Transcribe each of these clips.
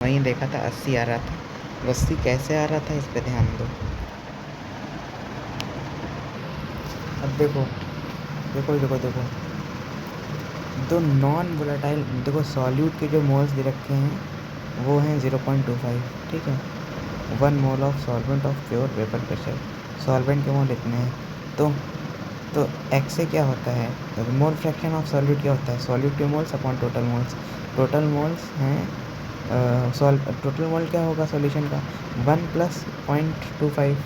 वहीं देखा था 80 आ रहा था। 80 कैसे आ रहा था इस पे ध्यान दो। अब देखो देखो देखो देखो, दो नॉन वोलेटाइल, देखो सॉल्यूट के जो मोल्स दे रखे हैं वो हैं 0.25, ठीक है। 1 mole of solvent of pure vapour pressure, solvent के मोल इतने हैं। तो एक्स से क्या होता है, मोल फ्रैक्शन ऑफ सॉल्यूट क्या होता है, सॉल्यूट के moles upon total moles. Total moles हैं टोटल मोल क्या होगा सॉल्यूशन का, 1 + 0.25,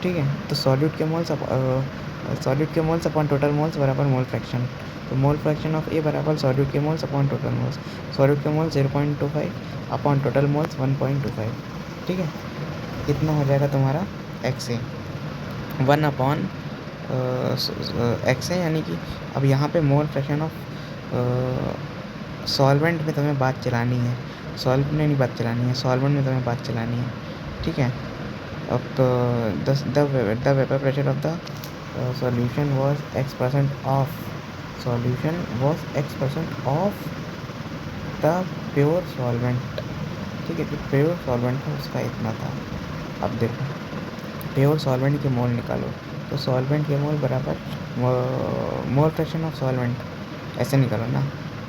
ठीक है। तो सॉल्यूट के मोल्स अपॉन टोटल मोल्स बराबर मोल फ्रैक्शन। तो मोल फ्रैक्शन ऑफ ए बराबर सॉल्यूट के moles upon total moles. Solute के मोल्स 0.25 अपॉन टोटल मोल्स 1.25, ठीक है। कितना हो जाएगा तुम्हारा एक्स ए 1 एक्स है, यानी कि अब यहाँ पे मोल फ्रैक्शन ऑफ सॉल्वेंट में तुम्हें बात चलानी है, सॉल्वेंट में नहीं बात चलानी है, सॉल्वेंट में तुम्हें बात चलानी है, ठीक है। अब तो the vapour pressure of the solution was X% of, solution was X% of the pure solvent, ठीक है। जो प्योर सॉल्वेंट था उसका इतना था। अब देखो प्योर सॉल्वेंट के मोल निकालो, तो सॉल्वेंट के मोल बराबर मोल फ्रैक्शन ऑफ सॉल्वेंट, ऐसे निकालो ना,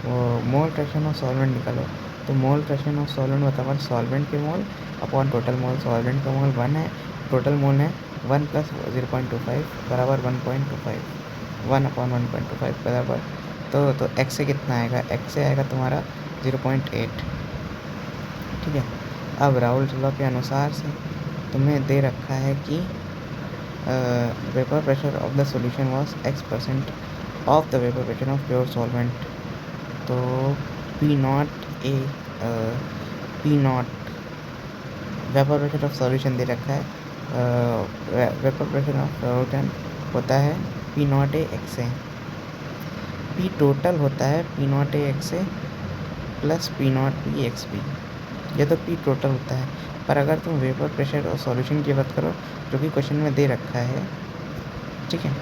वो मोल फ्रैक्शन ऑफ सॉल्वेंट निकालो। तो मोल फ्रैक्शन ऑफ सॉल्वेंट बराबर सॉल्वेंट के mole upon total mole. Solvent का मोल 1 है, टोटल मोल है 1 + 0.25 बराबर 1.25, 1/1.25 बराबर। तो एक्स से कितना आएगा, एक्स से आएगा तुम्हारा 0.8, ठीक है। अब राउल्ट लॉ के अनुसार से तुम्हें दे रखा है कि vapour pressure of the solution was X% of the vapour pressure of pure solvent. तो p naught vapour pressure of solution दे रखा है, वेपर प्रेशर ऑफ सॉल्यूशन होता है P0A XA, पी टोटल होता है P0A XA + P0B XB, यह तो पी टोटल होता है। पर अगर तुम वेपर प्रेशर और सॉल्यूशन की बात करो जो कि क्वेश्चन में दे रखा है, ठीक है,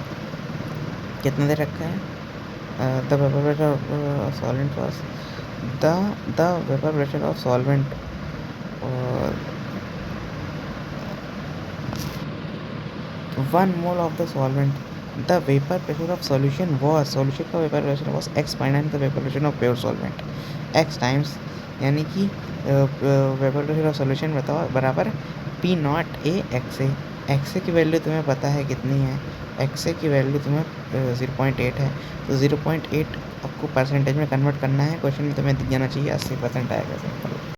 कितना दे रखा है, the vapour pressure of solvent was the vapour pressure of solvent 1 mole of the solvent, the vapour pressure of solution was, solution का वेपर प्रेशर वॉज X/द vapour pressure of pure solvent, X times, यानी कि vapour pressure of solution बताओ बराबर P0A XA। XA की value तुम्हें पता है कितनी है, XA की वैल्यू तुम्हें 0.8 है। तो 0.8 आपको परसेंटेज में कन्वर्ट करना है, क्वेश्चन में तुम्हें दिख जाना चाहिए 80% आएगा, सिंपल।